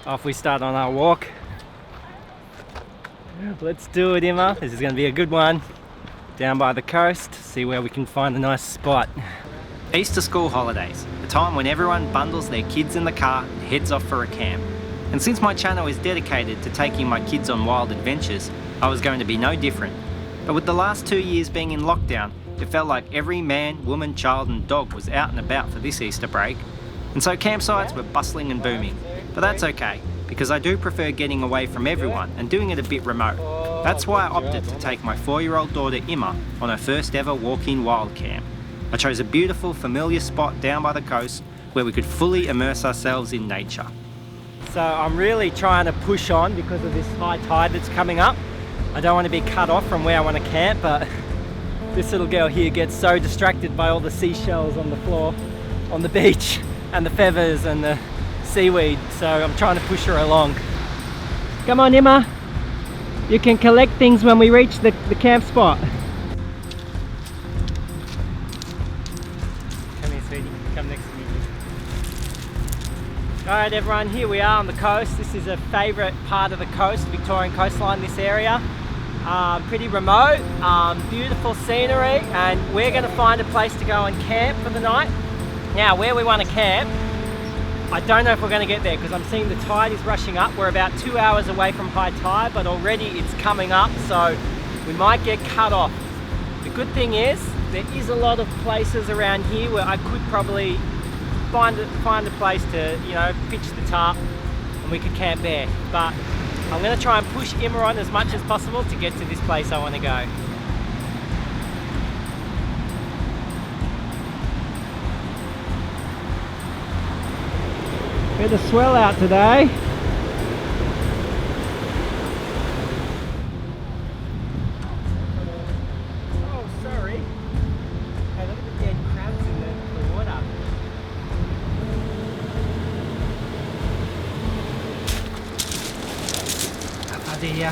Off we start on our walk. Let's do it, Emma. This is going to be a good one. Down by the coast, see where we can find a nice spot. Easter school holidays, a time when everyone bundles their kids in the car and heads off for a camp. And since my channel is dedicated to taking my kids on wild adventures, I was going to be no different. But with the last 2 years being in lockdown, it felt like every man, woman, child and dog was out and about for this Easter break. And so campsites were bustling and booming. But that's okay, because I do prefer getting away from everyone and doing it a bit remote. That's why I opted to take my 4-year-old daughter Emma on her first ever walk-in wild camp. I chose a beautiful, familiar spot down by the coast where we could fully immerse ourselves in nature. So I'm really trying to push on because of this high tide that's coming up. I don't want to be cut off from where I want to camp, but this little girl here gets so distracted by all the seashells on the floor, on the beach, and the feathers and the seaweed, so I'm trying to push her along. Come on, Emma. You can collect things when we reach the camp spot. Come here, sweetie. Come next to me. Alright everyone, here we are on the coast. This is a favourite part of the coast, Victorian coastline, this area. Pretty remote, beautiful scenery, and we're going to find a place to go and camp for the night. Now, where we want to camp, I don't know if we're going to get there because I'm seeing the tide is rushing up. We're about 2 hours away from high tide, but already it's coming up, so we might get cut off. The good thing is, there is a lot of places around here where I could probably find a place to, you know, pitch the tarp and we could camp there. But I'm going to try and push Emma on as much as possible to get to this place I want to go. Bit of swell out today. Oh, sorry. Hey, look at the dead crabs in the water. Oh dear.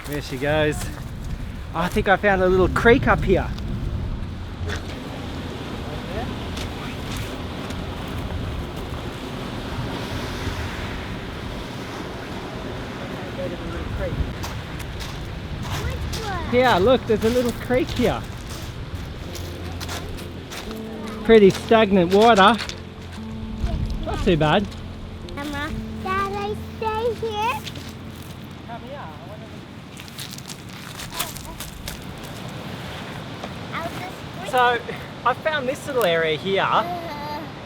There she goes. Oh, I think I found a little creek up here. Yeah, look, there's a little creek here. Pretty stagnant water. Not too bad. Emma, Dad, I stay here? Come here. So, I found this little area here,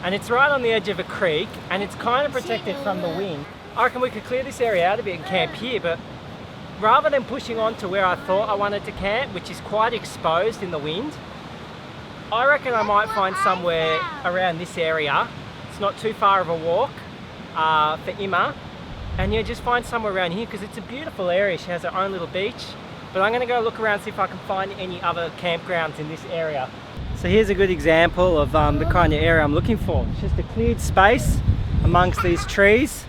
and it's right on the edge of a creek, and it's kind of protected from the wind. I reckon we could clear this area out a bit and camp here, but rather than pushing on to where I thought I wanted to camp, which is quite exposed in the wind, I reckon I might find somewhere around this area. It's not too far of a walk for Emma, and yeah, just find somewhere around here because it's a beautiful area. She has her own little beach, but I'm going to go look around, see if I can find any other campgrounds in this area. So here's a good example of the kind of area I'm looking for. It's just a cleared space amongst these trees.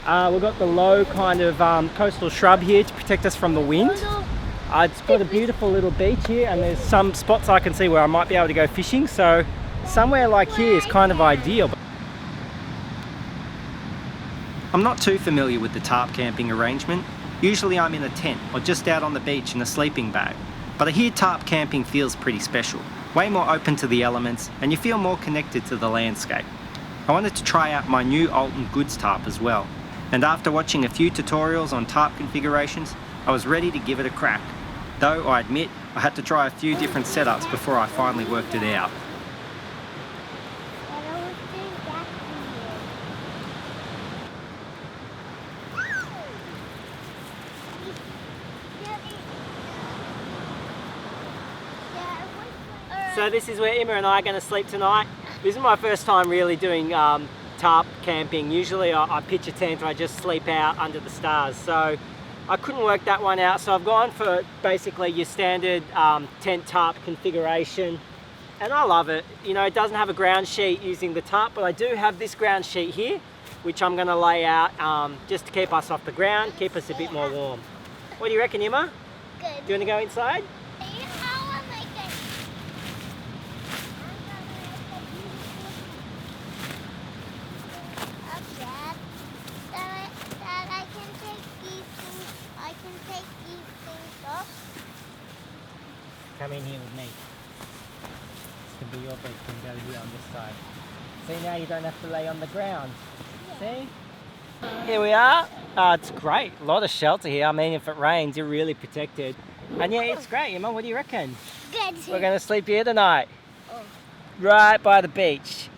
We've got the low kind of coastal shrub here to protect us from the wind. It's got a beautiful little beach here, and there's some spots I can see where I might be able to go fishing, so somewhere like here is kind of ideal. I'm not too familiar with the tarp camping arrangement. Usually I'm in a tent or just out on the beach in a sleeping bag. But I hear tarp camping feels pretty special, way more open to the elements, and you feel more connected to the landscape. I wanted to try out my new Alton Goods tarp as well. And after watching a few tutorials on tarp configurations, I was ready to give it a crack. Though I admit, I had to try a few different setups before I finally worked it out. So this is where Emma and I are going to sleep tonight. This is my first time really doing tarp camping. Usually I pitch a tent and I just sleep out under the stars. So I couldn't work that one out. So I've gone for basically your standard tent tarp configuration. And I love it. You know, it doesn't have a ground sheet using the tarp, but I do have this ground sheet here, which I'm going to lay out just to keep us off the ground, keep us a bit more warm. What do you reckon, Emma? Good. Do you want to go inside? Stop. Come in here with me. This can be your bed, can go here on this side. See, now you don't have to lay on the ground. See? Here we are. It's great. A lot of shelter here. I mean, if it rains, you're really protected. And yeah, it's great. Mum, what do you reckon? Good. We're going to sleep here tonight. Oh. Right by the beach.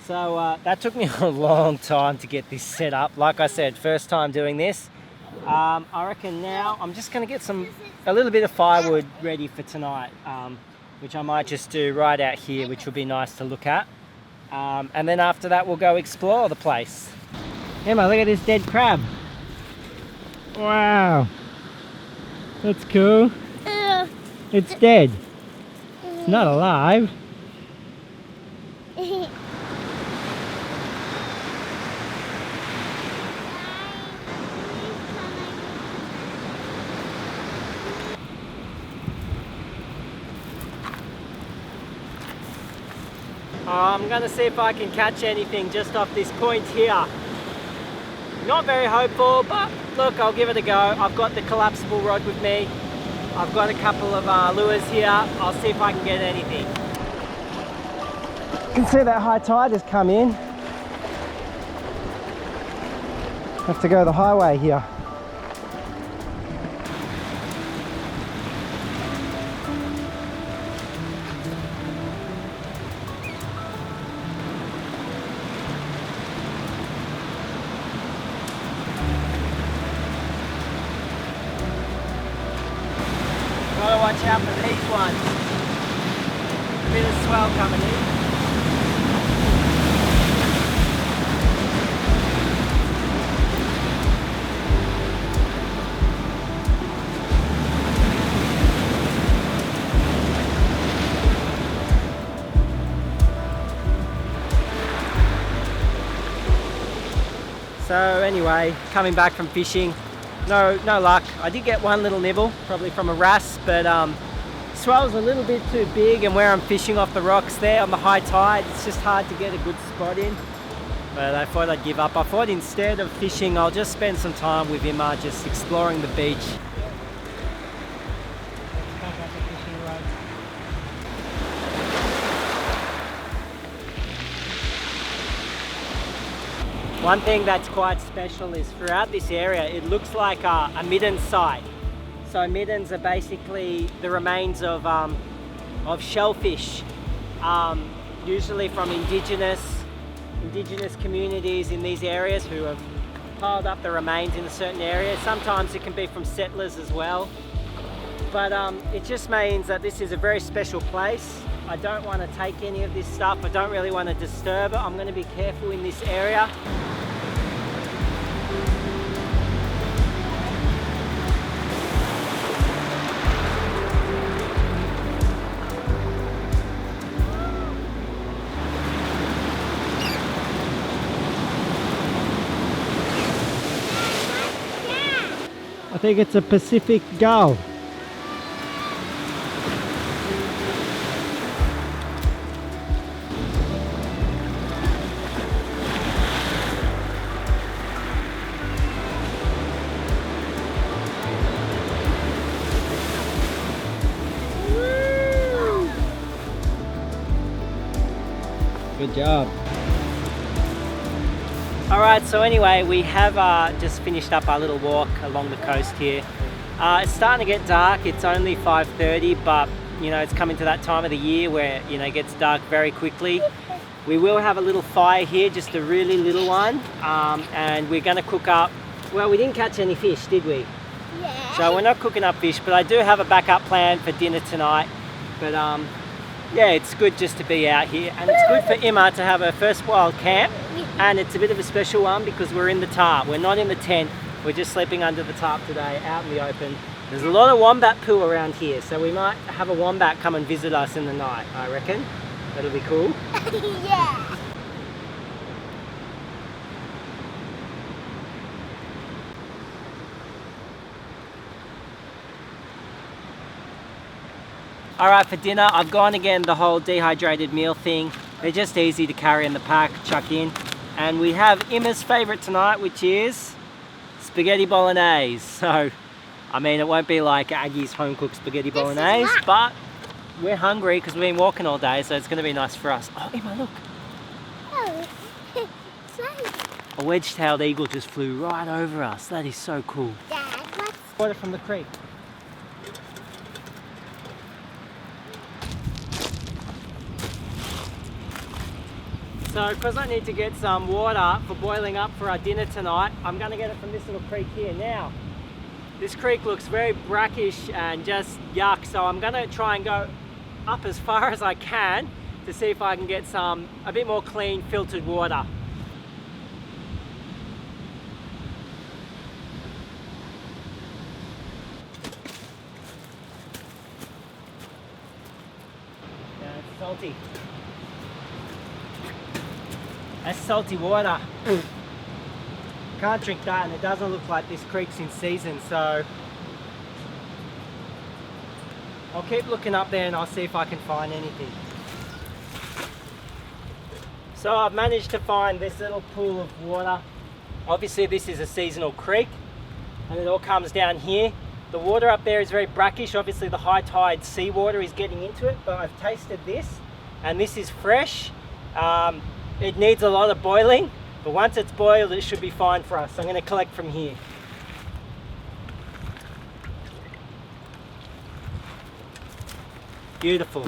So that took me a long time to get this set up. Like I said, first time doing this. I reckon now I'm just going to get a little bit of firewood ready for tonight, which I might just do right out here, which will be nice to look at. And then after that, we'll go explore the place. Emma, look at this dead crab. Wow. That's cool. It's dead. It's not alive. I'm going to see if I can catch anything just off this point here. Not very hopeful, but look, I'll give it a go. I've got the collapsible rod with me. I've got a couple of lures here. I'll see if I can get anything. You can see that high tide has come in. Have to go the highway here. Gotta watch out for these ones. A bit of swell coming in. So anyway, coming back from fishing, no luck. I did get one little nibble, probably from a wrasse, but swell's a little bit too big, and where I'm fishing off the rocks there on the high tide, it's just hard to get a good spot in. But I thought I'd give up. I thought instead of fishing, I'll just spend some time with Emma, just exploring the beach. One thing that's quite special is throughout this area, it looks like a midden site. So middens are basically the remains of shellfish, usually from indigenous communities in these areas who have piled up the remains in a certain area. Sometimes it can be from settlers as well. But it just means that this is a very special place. I don't want to take any of this stuff. I don't really want to disturb it. I'm going to be careful in this area. I think it's a Pacific gull. Good job. Alright, so anyway, we have just finished up our little walk along the coast here. It's starting to get dark. It's only 5:30, but you know, it's coming to that time of the year where, you know, it gets dark very quickly. We will have a little fire here, just a really little one, and we're going to cook up. Well, we didn't catch any fish, did we? Yeah. So we're not cooking up fish, but I do have a backup plan for dinner tonight. But yeah, it's good just to be out here, and it's good for Emma to have her first wild camp, and it's a bit of a special one because we're in the tarp. We're not in the tent, we're just sleeping under the tarp today, out in the open. There's a lot of wombat poo around here, so we might have a wombat come and visit us in the night, I reckon. That'll be cool. Yeah. Alright, for dinner, I've gone again the whole dehydrated meal thing. They're just easy to carry in the pack, chuck in. And we have Emma's favourite tonight, which is spaghetti bolognese. So I mean, it won't be like Aggie's home-cooked spaghetti This is bolognese, hot. but we're hungry because we've been walking all day, so it's going to be nice for us. Oh, Emma, look. Oh, it's nice. A wedge-tailed eagle just flew right over us. That is so cool. Dad, what's Water from the creek. So, because I need to get some water for boiling up for our dinner tonight, I'm going to get it from this little creek here. Now, this creek looks very brackish and just yuck, so I'm going to try and go up as far as I can to see if I can get some a bit more clean filtered water. Yeah, it's salty. That's salty water. Can't drink that, and it doesn't look like this creek's in season, so I'll keep looking up there and I'll see if I can find anything. So I've managed to find this little pool of water. Obviously this is a seasonal creek and it all comes down here. The water up there is very brackish. Obviously the high tide seawater is getting into it, but I've tasted this and this is fresh. It needs a lot of boiling, but once it's boiled it should be fine for us. So I'm going to collect from here. Beautiful.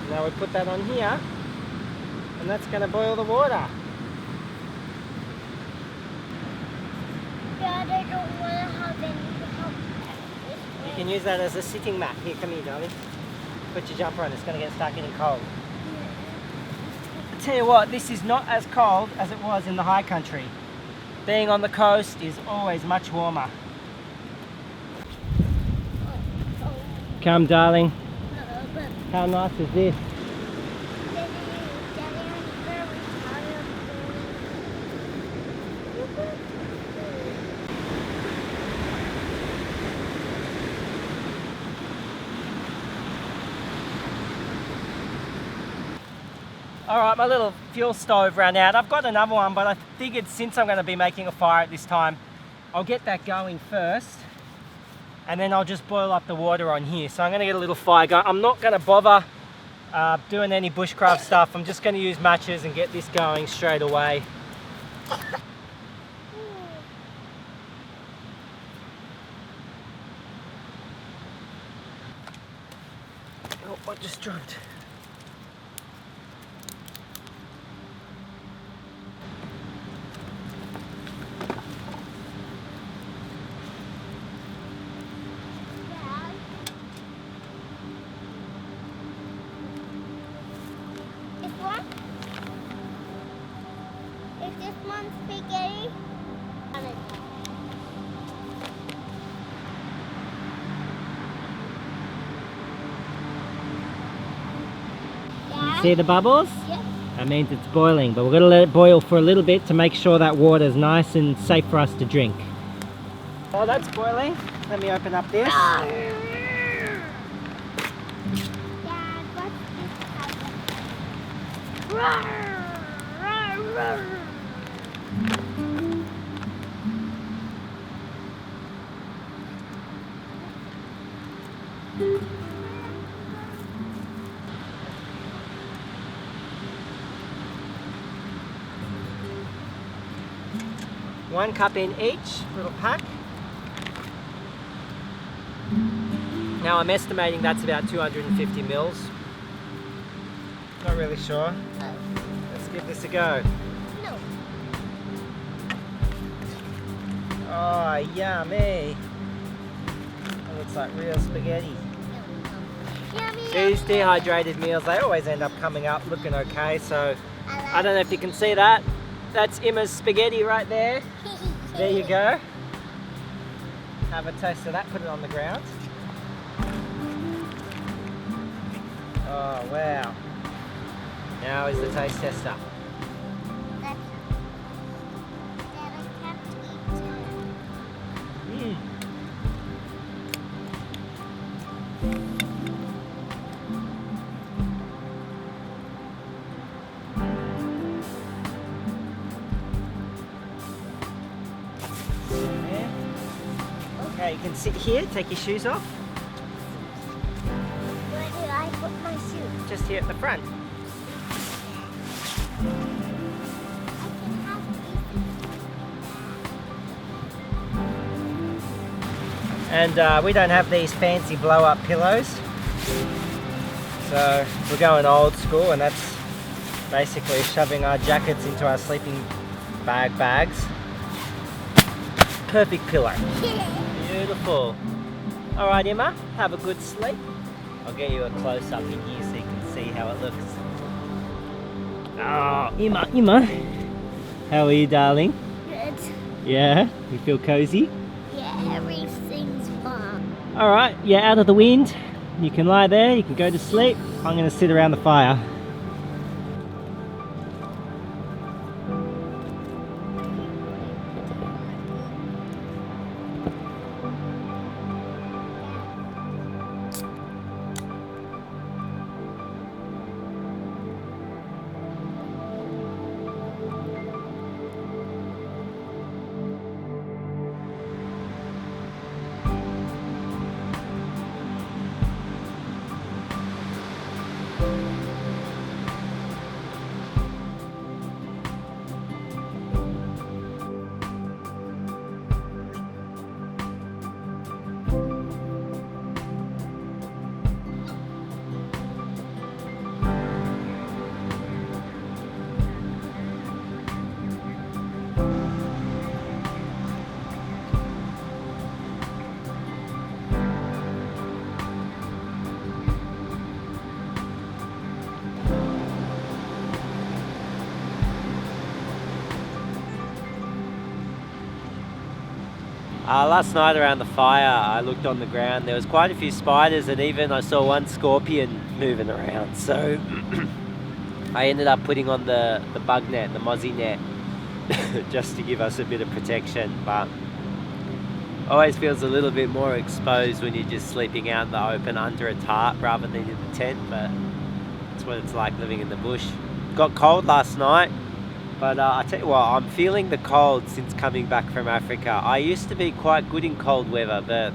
Now we put that on here and that's going to boil the water. Dad, I don't want to have any help. You can use that as a sitting mat. Here, come here, darling. Put your jumper on, it's going to get stuck in and cold. I tell you what, this is not as cold as it was in the high country. Being on the coast is always much warmer. Come, darling. How nice is this? Alright, my little fuel stove ran out. I've got another one, but I figured since I'm going to be making a fire at this time, I'll get that going first and then I'll just boil up the water on here. So I'm going to get a little fire going. I'm not going to bother doing any bushcraft stuff. I'm just going to use matches and get this going straight away. Oh, I just dropped. Is this one spaghetti? You see the bubbles? Yep. That means it's boiling, but we're going to let it boil for a little bit to make sure that water is nice and safe for us to drink. Oh, that's boiling. Let me open up this. Dad, what's this? One cup in each little pack. Now I'm estimating that's about 250 mils. Not really sure. Let's give this a go. No. Oh, yummy. That looks like real spaghetti. Yummy, These yummy. dehydrated meals, they always end up coming up looking okay, so I don't know if you can see that. That's Emma's spaghetti right there. There you go. Have a taste of that, put it on the ground. Oh, wow. Now is the taste tester. Mm. Okay, you can sit here, take your shoes off. Where do I put my shoes? Just here at the front. I can have these. And we don't have these fancy blow-up pillows. So we're going old school, and that's basically shoving our jackets into our sleeping bags. Perfect pillow. Beautiful. All right, Emma, have a good sleep. I'll get you a close-up in here so you can see how it looks. Oh, Emma. How are you, darling? Good. Yeah? You feel cozy? Yeah, everything's fine. All right, yeah, out of the wind. You can lie there, you can go to sleep. I'm gonna sit around the fire. Last night around the fire, I looked on the ground. There was quite a few spiders, and even I saw one scorpion moving around. So I ended up putting on the bug net, the mozzie net, just to give us a bit of protection. But always feels a little bit more exposed when you're just sleeping out in the open under a tarp rather than in the tent. But that's what it's like living in the bush. Got cold last night. But I tell you what, I'm feeling the cold since coming back from Africa. I used to be quite good in cold weather, but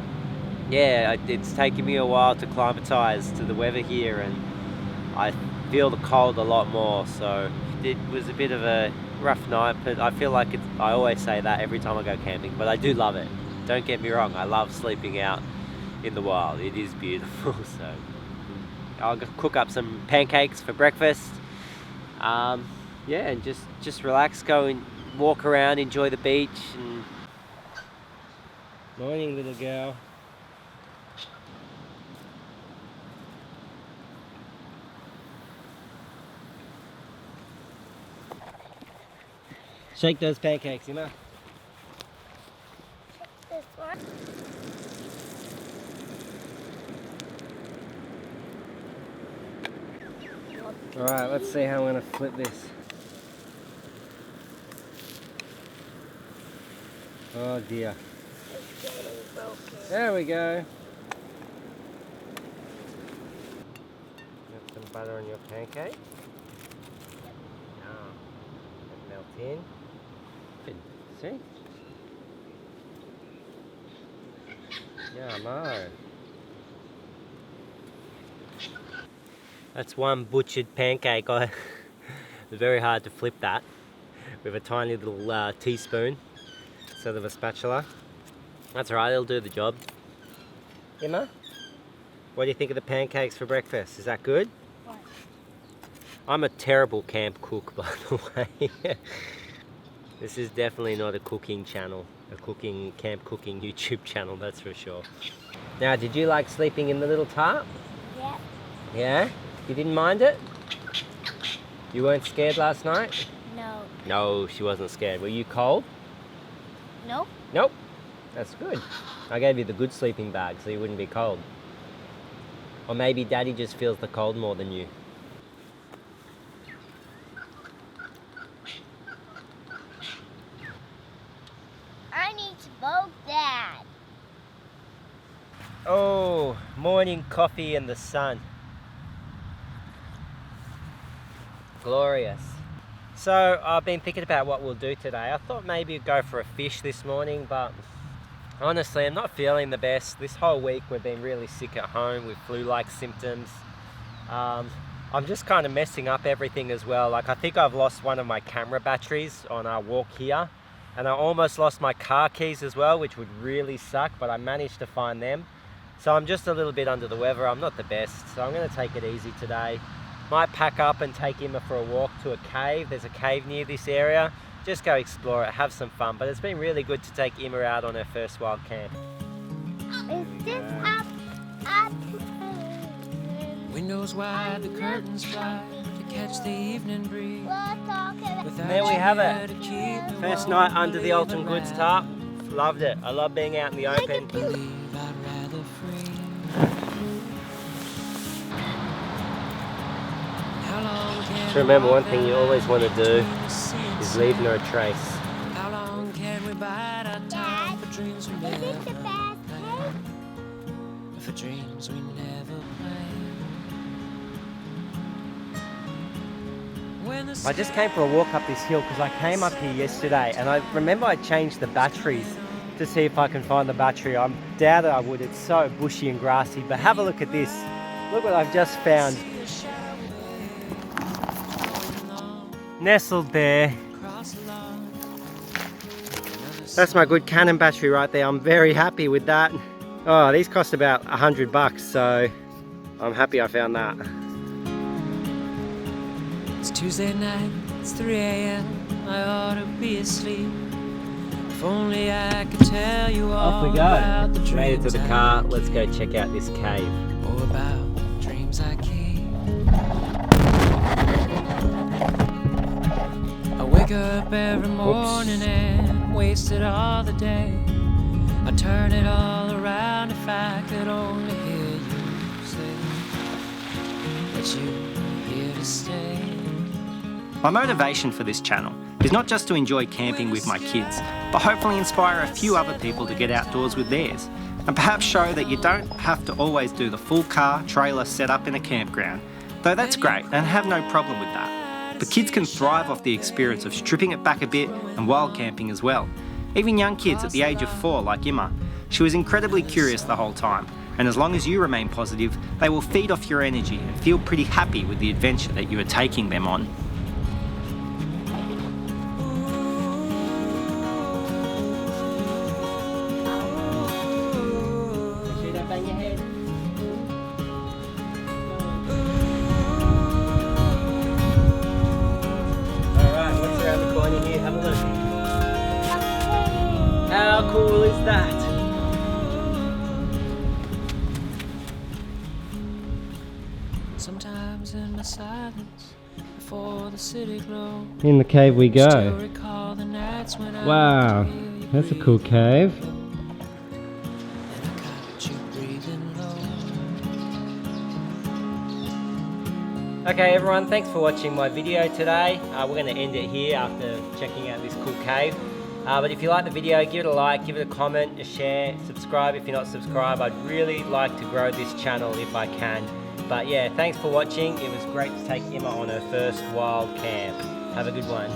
yeah, it's taken me a while to acclimatise to the weather here, and I feel the cold a lot more. So it was a bit of a rough night, but I feel like I always say that every time I go camping, but I do love it. Don't get me wrong, I love sleeping out in the wild. It is beautiful. So I'll cook up some pancakes for breakfast. Yeah, and just relax, go and walk around, enjoy the beach. And morning, little girl. Shake those pancakes, Emma. This one. All right, let's see how I'm gonna flip this. Oh dear. It's getting broken. There we go. Get some butter on your pancake. Now, let it melt in. Good. See? Yummo. That's one butchered pancake. It's very hard to flip that with a tiny little teaspoon instead of a spatula. That's right, it'll do the job. Emma, what do you think of the pancakes for breakfast? Is that good? What? I'm a terrible camp cook, by the way. This is definitely not a cooking channel, camp cooking YouTube channel, that's for sure. Now, did you like sleeping in the little tarp? Yeah. Yeah? You didn't mind it? You weren't scared last night? No. No, she wasn't scared. Were you cold? Nope. Nope. That's good. I gave you the good sleeping bag so you wouldn't be cold. Or maybe Daddy just feels the cold more than you. I need to vote Dad. Oh, morning coffee in the sun. Glorious. So I've been thinking about what we'll do today. I thought maybe we'd go for a fish this morning, but Honestly, I'm not feeling the best. This whole week we've been really sick at home with flu-like symptoms. I'm just kind of messing up everything as well. Like, I think I've lost one of my camera batteries on our walk here, and I almost lost my car keys as well, which would really suck, but I managed to find them. So I'm just a little bit under the weather. I'm not the best, so I'm going to take it easy today. Might pack up and take Emma for a walk to a cave. There's a cave near this area. Just go explore it, have some fun. But it's been really good to take Emma out on her first wild camp. Is this up? Windows wide, the curtains fly to catch the evening breeze. And there we have it. First night under the Alton Goods tarp. Loved it. I love being out in the open. Just remember, one thing you always want to do is leave no trace. How long can we bide our time for dreams we never planned? For dreams we never planned. I just came for a walk up this hill because I came up here yesterday and I remember I changed the batteries to see if I can find the battery. I doubt I would, it's so bushy and grassy, but have a look at this. Look what I've just found. Nestled there. That's my good Canon battery right there. I'm very happy with that. Oh, these cost about $100, so I'm happy I found that. It's Tuesday night, it's 3 a.m. I ought to be asleep. If only I could tell you all Off we about the go. dreams Made it to the car. I Let's go check out this cave. or about the dreams I keep. I wake up every morning and waste it all the day. I turn it all around if I could only hear you say that you're here to stay. My motivation for this channel is not just to enjoy camping with my kids, but hopefully inspire a few other people to get outdoors with theirs, and perhaps show that you don't have to always do the full car trailer setup in a campground, though that's great and I have no problem with that. But kids can thrive off the experience of stripping it back a bit and wild camping as well. Even young kids at the age of 4 like Emma, she was incredibly curious the whole time, and as long as you remain positive, they will feed off your energy and feel pretty happy with the adventure that you are taking them on. How cool is that? Sometimes in the silence before the city glow, In the cave we still go. recall the nights when I Wow, would hear you that's a breathe cool cave. and I got you breathing low. Okay everyone, thanks for watching my video today. We're going to end it here after checking out this cool cave. But if you like the video, give it a like, give it a comment, a share, subscribe if you're not subscribed. I'd really like to grow this channel if I can. But yeah, thanks for watching. It was great to take Emma on her first wild camp. Have a good one.